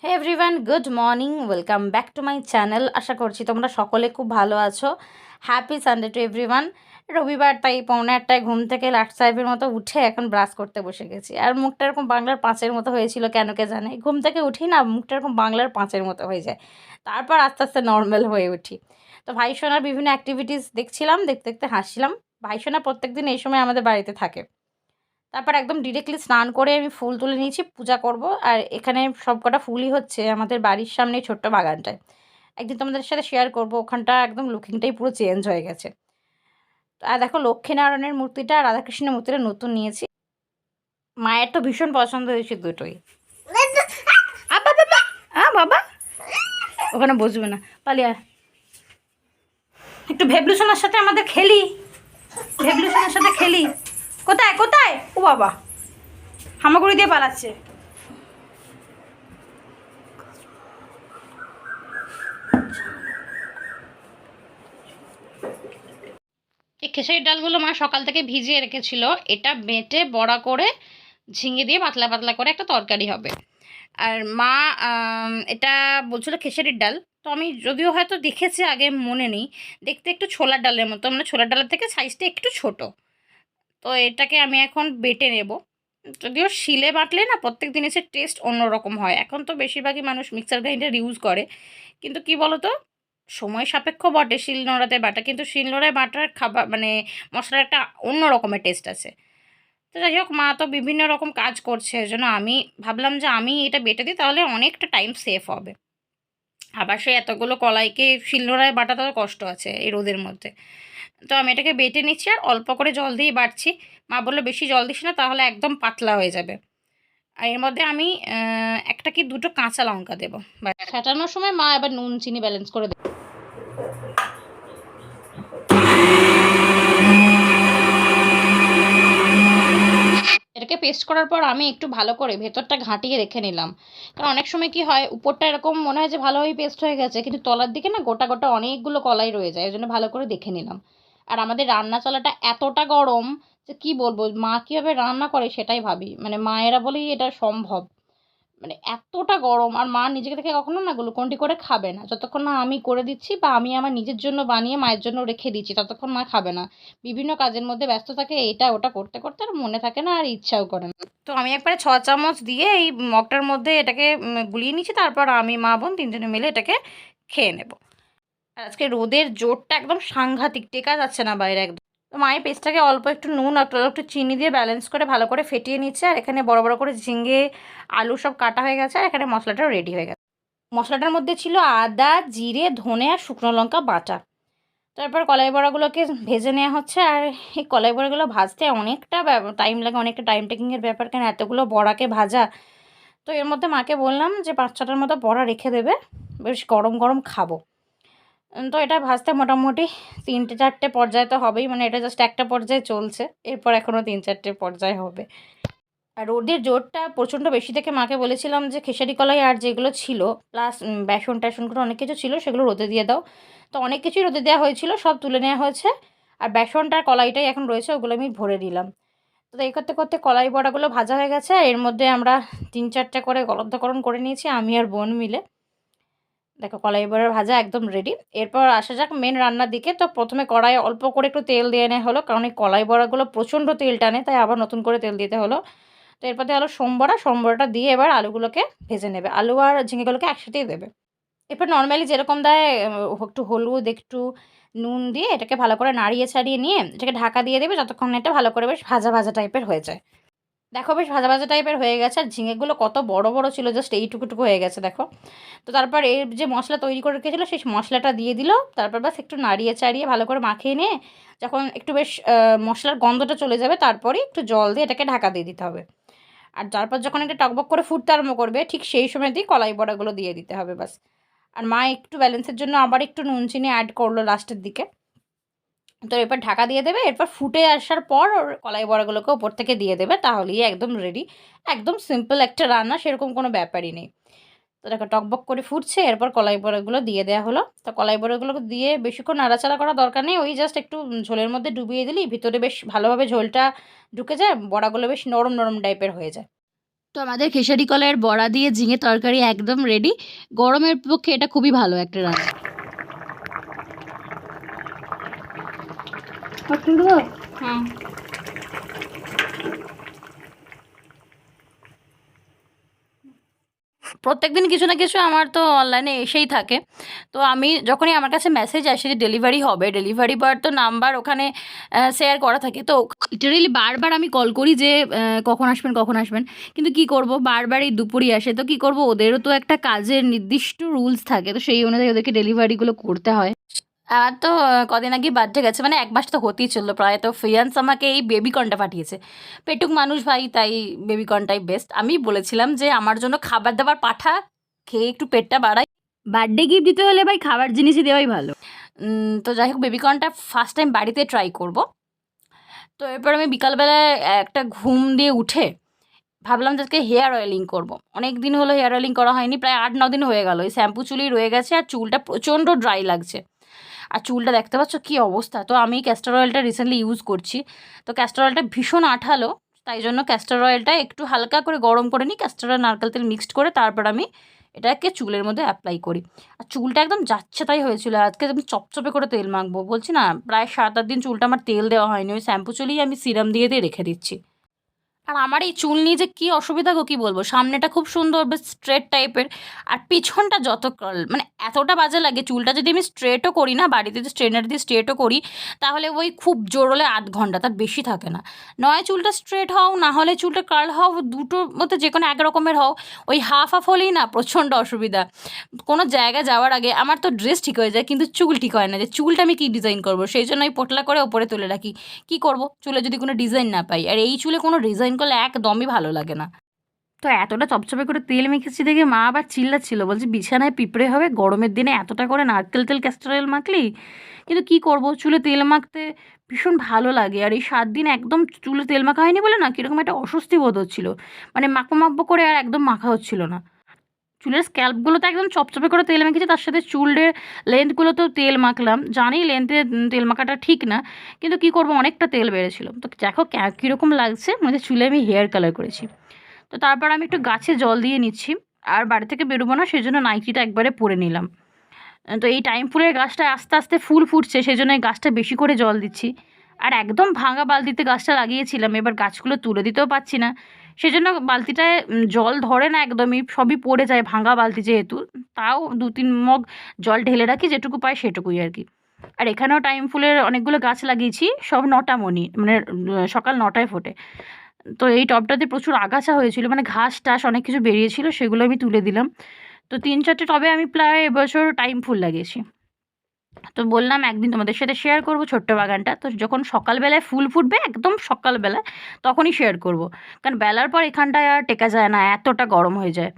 Hey everyone, good morning, welcome back to my channel. আশা করছি তোমরা সকলে খুব ভালো আছো। Happy Sunday to everyone. রবিবার, তাই 1:45 ঘুম থেকে লাট সাহেবের মতো উঠে এখন ব্রাশ করতে বসে গেছি। আর মুখটা এরকম বাংলার পাঁচের মতো হয়েছিল, কেন কে জানে। ঘুম থেকে উঠি না, মুখটা এরকম বাংলার পাঁচের মতো হয়ে যায়, তারপর আস্তে আস্তে নর্মাল হয়ে উঠি। তো ভাইসোনার বিভিন্ন অ্যাক্টিভিটিস দেখছিলাম, দেখতে দেখতে হাসছিলাম। ভাইসোনা প্রত্যেক দিন এই সময় আমাদের বাড়িতে থাকে। তারপর একদম ডিরেক্টলি স্নান করে আমি ফুল তুলে নিয়েছি, পূজা করব। আর এখানে সব কটা ফুলই হচ্ছে আমাদের বাড়ির সামনে ছোট্ট বাগানটায়। একদিন তোমাদের সাথে শেয়ার করব, ওখানটা একদম লুকিংটাই পুরো চেঞ্জ হয়ে গেছে। আর দেখো, লক্ষ্মীনারায়ণের মূর্তিটা আর রাধাকৃষ্ণের মূর্তিটা নতুন নিয়েছি। মায়ের তো ভীষণ পছন্দ হয়েছে দুটোই। বাবা ওখানে বসবে না, পালিয়া। একটু ভেবলুসোনার সাথে আমাদের খেলি, ভেবলুসোনার সাথে খেলি। কোথায় কোথায়? ও বাবা, হামাগুড়ি দিয়ে পালাচ্ছে। এই খেসারির ডালগুলো মা সকাল থেকে ভিজিয়ে রেখেছিল। এটা বেটে বড়া করে ঝিঙে দিয়ে পাতলা পাতলা করে একটা তরকারি হবে। আর মা এটা বলছিল খেসারির ডাল। তো আমি যদিও হয়তো দেখেছি আগে, মনে নেই। দেখতে একটু ছোলার ডালের মতো, মানে ছোলার ডালের থেকে সাইজটা একটু ছোট। তো এটাকে আমি এখন বেটে নেব। যদিও শিলে বাটলে না প্রত্যেক জিনিসের টেস্ট অন্যরকম হয়। এখন তো বেশিরভাগই মানুষ মিক্সার গ্রাইন্ডার ইউজ করে, কিন্তু কি বলো তো, সময় সাপেক্ষ বটে শিলনোড়াতে বাটা, কিন্তু শিলনোড়ায় বাটার খাবার মানে মশলার একটা অন্য রকমের টেস্ট আছে। তো যাই হোক, মা তো বিভিন্ন রকম কাজ করছে, এর জন্য আমি ভাবলাম যে আমি এটা বেটে দিই, তাহলে অনেকটা টাইম সেভ হবে। আবার সে এতগুলো কলাইকে শিলনোড়ায় বাটাতে তো কষ্ট আছে এই রোদের মধ্যে। তো আমি এটাকে বেটে নিচ্ছি আর অল্প করে জল দিয়ে বাটছি। মা বললো বেশি জল দিস না, তাহলে একদম পাতলা হয়ে যাবে। আর এর মধ্যে আমি একটা কি দুটো কাঁচা লঙ্কা দেবো। ফাটানোর সময় মা এবার নুন চিনি ব্যালেন্স করে দেবে। এটাকে পেস্ট করার পর আমি একটু ভালো করে ভেতরটা ঘাঁটিয়ে রেখে নিলাম। কারণ অনেক সময় কি হয়, উপরটা এরকম মনে হয় যে ভালোভাবে পেস্ট হয়ে গেছে, কিন্তু তলার দিকে না গোটা গোটা অনেকগুলো কলাই রয়ে যায়, এই জন্য ভালো করে দেখে নিলাম। আর আমাদের রান্না চলাটা এতটা গরম যে কি বলবো, মা কীভাবে রান্না করে সেটাই ভাবি। মানে মায়েরা বলেই এটা সম্ভব। মানে এতটা গরম, আর মা নিজেকে থেকে কখনো না গ্লুকন্ডি করে খাবে না যতক্ষণ না আমি করে দিচ্ছি, বা আমি আমার নিজের জন্য বানিয়ে মায়ের জন্য রেখে দিচ্ছি, ততক্ষণ মা খাবে না। বিভিন্ন কাজের মধ্যে ব্যস্ত থাকে, এটা ওটা করতে করতে আর মনে থাকে না, আর ইচ্ছাও করে না। তো আমি একবারে 6 চামচ দিয়ে এই মগটার মধ্যে এটাকে গুলিয়ে নিচ্ছি। তারপর আমি মা বোন তিনজনে মিলে এটাকে খেয়ে নেব। আর আজকে রোদের জোরটা একদম সাংঘাতিক, টেকা যাচ্ছে না বাইরে একদম। তো মায়ের পেস্টটাকে অল্প একটু নুন আর একটু চিনি দিয়ে ব্যালেন্স করে ভালো করে ফেটিয়ে নিচ্ছে। আর এখানে বড় বড় করে ঝিঙে আলু সব কাটা হয়ে গেছে, আর এখানে মশলাটাও রেডি হয়ে গেছে। মশলাটার মধ্যে ছিল আদা, জিরে, ধনে আর শুকনো লঙ্কা বাটা। তারপর কলাই বড়াগুলোকে ভেজে নেওয়া হচ্ছে। আর এই কলাই বড়াগুলো ভাজতে অনেকটা টাইম লাগে, অনেকটা টাইম টেকিংয়ের ব্যাপার, কেন এতগুলো বড়াকে ভাজা। তো এর মধ্যে মাকে বললাম যে 5-6টার মতো বড়া রেখে দেবে, বেশ গরম গরম খাবো। তো এটা ভাজতে মোটামুটি 3-4টে পর্যায়ে তো হবেই, মানে এটা জাস্ট একটা পর্যায়ে চলছে, এরপর এখনও 3-4টে পর্যায়ে হবে। আর রোদের জোরটা প্রচণ্ড বেশি থেকে মাকে বলেছিলাম যে খেসারি কলাই আর যেগুলো ছিল প্লাস বেসন টেসনগুলো অনেক কিছু ছিল, সেগুলো রোদে দিয়ে দাও। তো অনেক কিছুই রোদে দেওয়া হয়েছিল, সব তুলে নেওয়া হয়েছে। আর বেসনটার কলাইটাই এখন রয়েছে, ওগুলো আমি ভরে দিলাম। তো এই করতে করতে কলাই বড়াগুলো ভাজা হয়ে গেছে। এর মধ্যে আমরা 3-4টে করে গলব্ধকরণ করে নিয়েছি আমি আর বোন মিলে। দেখো, কলাই বড়ার ভাজা একদম রেডি। এরপর আসা যাক মেন রান্নার দিকে। তো প্রথমে কড়াইয়ে অল্প করে একটু তেল দিয়ে নেওয়া হলো, কারণ এই কলাই বড়াগুলো প্রচণ্ড তেল টানে, তাই আবার নতুন করে তেল দিতে হলো। তো এরপর দিয়ে হলো সোমবড়াটা দিয়ে এবার আলুগুলোকে ভেজে নেবে, আলু আর ঝিঙেগুলোকে একসাথেই দেবে। এরপর নর্মালি যেরকম দেয়, একটু হলুদ, একটু নুন দিয়ে এটাকে ভালো করে নাড়িয়ে ছাড়িয়ে নিয়ে এটাকে ঢাকা দিয়ে দেবে যতক্ষণ না এটা ভালো করে বেশ ভাজা ভাজা টাইপের হয়ে যায়। দেখো, বেশ ভাজা ভাজা টাইপের হয়ে গেছে। আর ঝিঙেগুলো কত বড় বড় ছিল, জাস্ট এইটুকুটুকু হয়ে গেছে দেখো। তো তারপর এর যে মশলা তৈরি করে রেখেছিলো সেই মশলাটা দিয়ে দিল। তারপর বাস একটু নাড়িয়ে চাড়িয়ে ভালো করে মাখিয়ে নিয়ে যখন একটু বেশ মশলার গন্ধটা চলে যাবে, তারপরে একটু জল দিয়ে এটাকে ঢাকা দিয়ে দিতে হবে। আর তারপর যখন এটা টকবক করে ফুটতে আরম্ভ করবে, ঠিক সেই সময় দিয়ে কলাই বড়াগুলো দিয়ে দিতে হবে বাস। আর মা একটু ব্যালেন্সের জন্য আবার একটু নুন চিনি অ্যাড করলো লাস্টের দিকে। তো এরপর ঢাকা দিয়ে দেবে। এরপর ফুটে আসার পর ওর কলাই বড়াগুলোকে ওপর থেকে দিয়ে দেবে, তাহলেই একদম রেডি। একদম সিম্পল একটা রান্না, সেরকম কোনো ব্যাপারই নেই। তো দেখো টকবক করে ফুটছে, এরপর কলাই বড়াগুলো দিয়ে দেওয়া হলো। তো কলাই বড়াগুলো দিয়ে বেশিক্ষণ নাড়াচাড়া করা দরকার নেই, ওই জাস্ট একটু ঝোলের মধ্যে ডুবিয়ে দিলেই ভিতরে বেশ ভালোভাবে ঝোলটা ঢুকে যায়, বড়াগুলো বেশ নরম নরম টাইপের হয়ে যায়। তো আমাদের খেসারি কলাইয়ের বড়া দিয়ে ঝিঙে তরকারি একদম রেডি। গরমের পক্ষে এটা খুবই ভালো একটা রান্না। হুম। প্রত্যেকদিন কিছু না কিছু আমার তো অনলাইনে এসেই থাকে। তো আমি যখনই আমার কাছে মেসেজ আসে যে ডেলিভারি হবে, ডেলিভারি বয়ের তো নাম্বার ওখানে শেয়ার করা থাকে। তো লিটারেলি বারবার আমি কল করি যে কখন আসবেন, কখন আসবেন? কিন্তু কি করব, বারবার এই দুপুরই আসে। তো কি করব, ওদেরও তো একটা কাজের নির্দিষ্ট রুলস থাকে। তো সেই অনুযায়ী ওদেরকে ডেলিভারিগুলো করতে হয়। আমার তো কদিন আগেই বার্থডে গেছে, মানে ১ মাস তো হতেই চললো প্রায়। তো ফিয়ান্স আমাকে এই বেবিকর্নটা পাঠিয়েছে। পেটুক মানুষ ভাই, তাই বেবিকর্নটাই বেস্ট। আমি বলেছিলাম যে আমার জন্য খাবার-দাবার পাঠা, খেয়ে একটু পেটটা বাড়াই। বার্থডে গিফট দিতে হলে ভাই খাবার জিনিসই দেওয়াই ভালো। তো যাই হোক, বেবিকর্নটা ফার্স্ট টাইম বাড়িতে ট্রাই করব। তো এরপর আমি বিকালবেলায় একটা ঘুম দিয়ে উঠে ভাবলাম যে আজকে হেয়ার অয়েলিং করব। অনেক দিন হলো হেয়ার অয়েলিং করা হয়নি, প্রায় ৮-৯ দিন হয়ে গেল। এই শ্যাম্পু চুলেই রয়ে গেছে আর চুলটা প্রচণ্ড ড্রাই লাগছে। আর চুলটা দেখতে পাচ্ছ কী অবস্থা। তো আমি ক্যাস্টর অয়েলটা রিসেন্টলি ইউজ করছি। তো ক্যাস্টর অয়েলটা ভীষণ আঠালো, তাই জন্য ক্যাস্টর অয়েলটা একটু হালকা করে গরম করে নিই, ক্যাস্টর অয়েল নারকেল তেল মিক্সড করে তারপর আমি এটাকে চুলের মধ্যে অ্যাপ্লাই করি। আর চুলটা একদম যাচ্ছে তাই হয়েছিল। আজকে আমি চপচপে করে তেল মাখবো বলছি না, প্রায় ৭-৮ দিন চুলটা আমার তেল দেওয়া হয়নি। ওই শ্যাম্পু চুলেই আমি সিরাম দিয়ে দিয়ে রেখে দিচ্ছি। আর আমার এই চুল নিয়ে যে কী অসুবিধা গো কী বলবো। সামনেটা খুব সুন্দর বেশ স্ট্রেট টাইপের, আর পিছনটা যত মানে এতটা বাজে লাগে। চুলটা যদি আমি স্ট্রেটও করি না, বাড়িতে যদি স্ট্রেটনার দিয়ে স্ট্রেটও করি, তাহলে ওই খুব জোর হলে ৮ ঘন্টা, তার বেশি থাকে না। নয় চুলটা স্ট্রেট হও, না হলে চুলটা কার্ল হও, দুটোর মধ্যে যে কোনো এক রকমের হও। ওই হাফ হাফ হলেই না প্রচণ্ড অসুবিধা। কোনো জায়গায় যাওয়ার আগে আমার তো ড্রেস ঠিক হয়ে যায়, কিন্তু চুল ঠিক হয় না, যে চুলটা আমি কী ডিজাইন করবো। সেই জন্য আমি পোটলা করে ওপরে তুলে রাখি। কী করবো, চুলে যদি কোনো ডিজাইন না পাই। আর এই চুলে কোনো ডিজাইন করলে একদমই ভালো লাগে না। তো এতটা চপচপে করে তেল মেখেছি দেখে মা আবার চিল্লাচ্ছিল, বলছে বিছানায় পিঁপড়ে হবে, গরমের দিনে এতটা করে নারকেল তেল ক্যাস্টর অয়েল মাখলি। কিন্তু কী করব, চুলে তেল মাখতে ভীষণ ভালো লাগে। আর এই ৭ দিন একদম চুলে তেল মাখা হয়নি বলে না কীরকম একটা অস্বস্তি বোধ হচ্ছিল। মানে মাখবো মাখবো করে আর একদম মাখা হচ্ছিল না। চুলের স্ক্যাল্পগুলো তো একদম চপচপে করে তেল মেখেছি, তার সাথে চুলের লেন্থগুলোতেও তেল মাখলাম। জানি লেন্থে তেল মাখাটা ঠিক না, কিন্তু কী করবো, অনেকটা তেল বেড়েছিল। তো দেখো কীরকম লাগছে, মানে চুলে আমি হেয়ার কালার করেছি। তো তারপর আমি একটু গাছে জল দিয়ে নিচ্ছি। আর বাড়ি থেকে বেরোবো না, সেজন্য নাইটিটা একবারে পরে নিলাম। তো এই টাইম ফুলের গাছটা আস্তে আস্তে ফুল ফুটছে, সেই জন্য এই গাছটা বেশি করে জল দিচ্ছি। আর একদম ভাঙা বালতিতে গাছটা লাগিয়েছিলাম, এবার গাছগুলো তুলে দিতেও পারছি না। সেজন্য বালতিটায় জল ধরে না একদমই, সবই পড়ে যায়, ভাঙা বালতি যেহেতু। তাও ২-৩ মগ জল ঢেলে রাখি, যেটুকু পাই সেটুকুই আর কি। আর এখানেও টাইম ফুলের অনেকগুলো গাছ লাগিয়েছি, সব ৯টা মণি, মানে সকাল ৯টায় ফোটে। তো এই টবটাতে প্রচুর আগাছা হয়েছিল, মানে ঘাস টাস অনেক কিছু বেরিয়েছিল, সেগুলো আমি তুলে দিলাম। তো ৩-৪টে টবে আমি প্রায় এবছর টাইম ফুল লাগিয়েছি। তো বললাম একদিন তোমাদের সাথে শেয়ার করব ছোট্ট বাগানটা। তো যখন সকালবেলায় ফুল ফুটবে, একদম সকালবেলায়, তখনই শেয়ার করব। কারণ বেলার পর এখানটায় আর টেকা যায় না, এতটা গরম হয়ে যায়।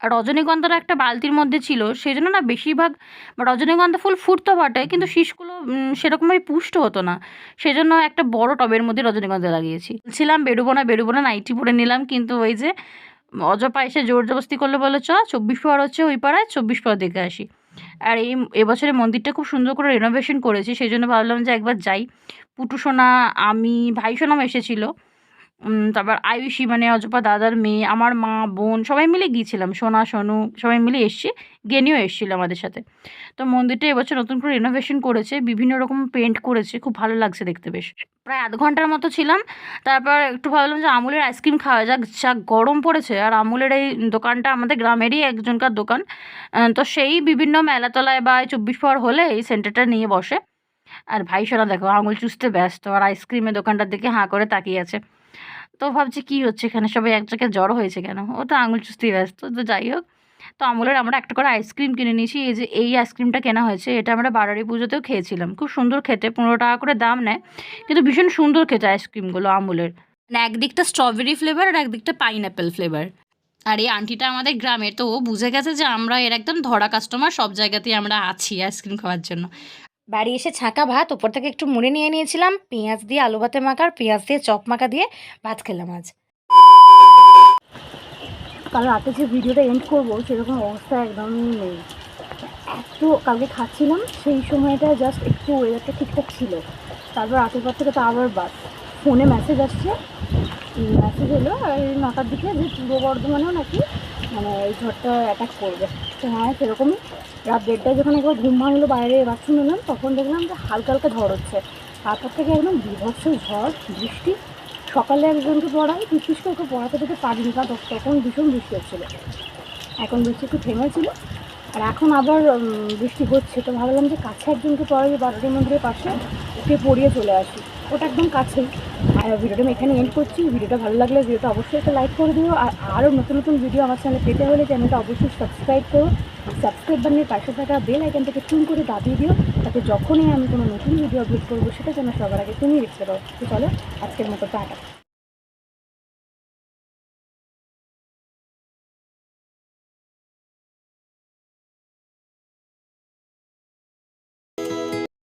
আর রজনীগন্ধাটা একটা বালতির মধ্যে ছিল, সেই জন্য না বেশিরভাগ রজনীগন্ধা ফুল ফুটতো বটে, কিন্তু শীষগুলো সেরকমভাবে পুষ্ট হতো না। সেজন্য একটা বড় টবের মধ্যে রজনীগন্ধা লাগিয়েছি। বলছিলাম বেরোবো না বেরোবো না, নাইটি পরে নিলাম, কিন্তু ওই যে অজপা এসে জোর জবরদস্তি করলে, বললো চ ২৪ প্রহর হচ্ছে ওই পাড়ায়, ২৪ প্রহর দেখে আসি। আর এবছরে মন্দিরটা খুব সুন্দর করে রেনোভেশন করেছে, সেই জন্য ভাবলাম যে একবার যাই। পুটু সোনা, আমি, ভাই সোনাও এসেছিল। তারপর আয়ুষী, মানে অজপা দাদার মেয়ে, আমার মা, বোন সবাই মিলে গিয়েছিলাম। সোনা, সোনু সবাই মিলে এসছি। গেনিও এসেছিল আমাদের সাথে। তো মন্দিরটা এবছর নতুন করে রিনোভেশন করেছে, বিভিন্ন রকম পেন্ট করেছে, খুব ভালো লাগছে দেখতে বেশ। প্রায় আধ ঘন্টার মতো ছিলাম। তারপর একটু ভাবলাম যে আমুলের আইসক্রিম খাওয়া যাক, যা গরম পড়েছে। আর আমুলের এই দোকানটা আমাদের গ্রামেরই একজনকার দোকান। তো সেই বিভিন্ন মেলাতলায় বা ২৪ প্রহর হলে এই সেন্টারটা নিয়ে বসে। আর ভাই সোনা দেখো আঙুল চুষতে ব্যস্ত, আর আইসক্রিমের দোকানটার দিকে হাঁ করে তাকিয়ে আছে। তো ভাবছি কী হচ্ছে এখানে, সবাই এক জায়গায় জড়ো হয়েছে কেন? ও তো আঙুল চুষতেই ব্যস্ত। তো যাই হোক, তো আমুলের আমরা একটা করে আইসক্রিম কিনে নিয়েছি। এই যে এই আইসক্রিমটা কেনা হয়েছে, এটা আমরা বাড়ারি পুজোতেও খেয়েছিলাম। খুব সুন্দর খেতে, ১৫ টাকা করে দাম নেয়, কিন্তু ভীষণ সুন্দর খেতে আইসক্রিমগুলো আমুলের। মানে একদিকটা স্ট্রবেরি ফ্লেভার আর একদিকটা পাইনঅ্যাপেল ফ্লেভার। আর এই আন্টিটা আমাদের গ্রামের, তো ও বুঝে গেছে যে আমরা এর একদম ধরা কাস্টমার, সব জায়গাতেই আমরা আছি আইসক্রিম খাওয়ার জন্য। বাড়ি এসে ছাঁকা ভাত, ওপর থেকে একটু মুড়ে নিয়ে নিয়েছিলাম, পেঁয়াজ দিয়ে আলু ভাতে মাখা, আর পেঁয়াজ দিয়ে চপ মাখা দিয়ে ভাত খেলাম আজ। কাল রাতে যে ভিডিওটা এন্ড করবো সেরকম অবস্থা একদমই নেই। এত কালকে খাচ্ছিলাম, সেই সময়টা জাস্ট একটু ওয়েদারটা ঠিকঠাক ছিল। তারপর রাতের পর থেকে তো আবার বাস ফোনে মেসেজ আসছে মেসেজ হলো এই 9টার দিকে যে পূর্ব বর্ধমানেও নাকি মানে এই ঝড়টা অ্যাটাক করবে। তো হ্যাঁ সেরকমই রাত 1:30টায় যখন একবার ঘুম ভাঙলো বাইরে বাথরুম এলাম তখন দেখলাম যে হালকা হালকা ঝড় হচ্ছে। তারপর থেকে একদম বীভৎস ঝড় বৃষ্টি। সকালে একজনকে পড়াই বিশেষ করে ওকে পড়াতে যেতে পারিনি কারণ তখন ভীষণ বৃষ্টি হচ্ছিলো। এখন বৃষ্টি একটু থেমেছিল আর এখন আবার বৃষ্টি হচ্ছে। তো ভাবলাম যে কাছে একজনকে পড়াই বারোটি মন্দিরের পাশে, ওকে পড়িয়ে চলে আসি। ওটা একদম কাছেই। আর ভিডিওটা আমি এখানে এন্ড করছি। ভিডিওটা ভালো লাগলে ভিডিওটা অবশ্যই একটা লাইক করে দিও। আর আরও নতুন নতুন ভিডিও আমার চ্যানেলে পেতে হলে চ্যানেলটা অবশ্যই সাবস্ক্রাইব করো। সাবস্ক্রাইব বাটনের পাশে থাকা বেল আইকনটাকে টুন করে দাবিয়ে দিও, তাতে যখনই আমি কোনো নতুন ভিডিও আপলোড করবো সেটা যেন সবার আগে তুমি দেখতে পাও। তো চলো আজকের মতো টাটা।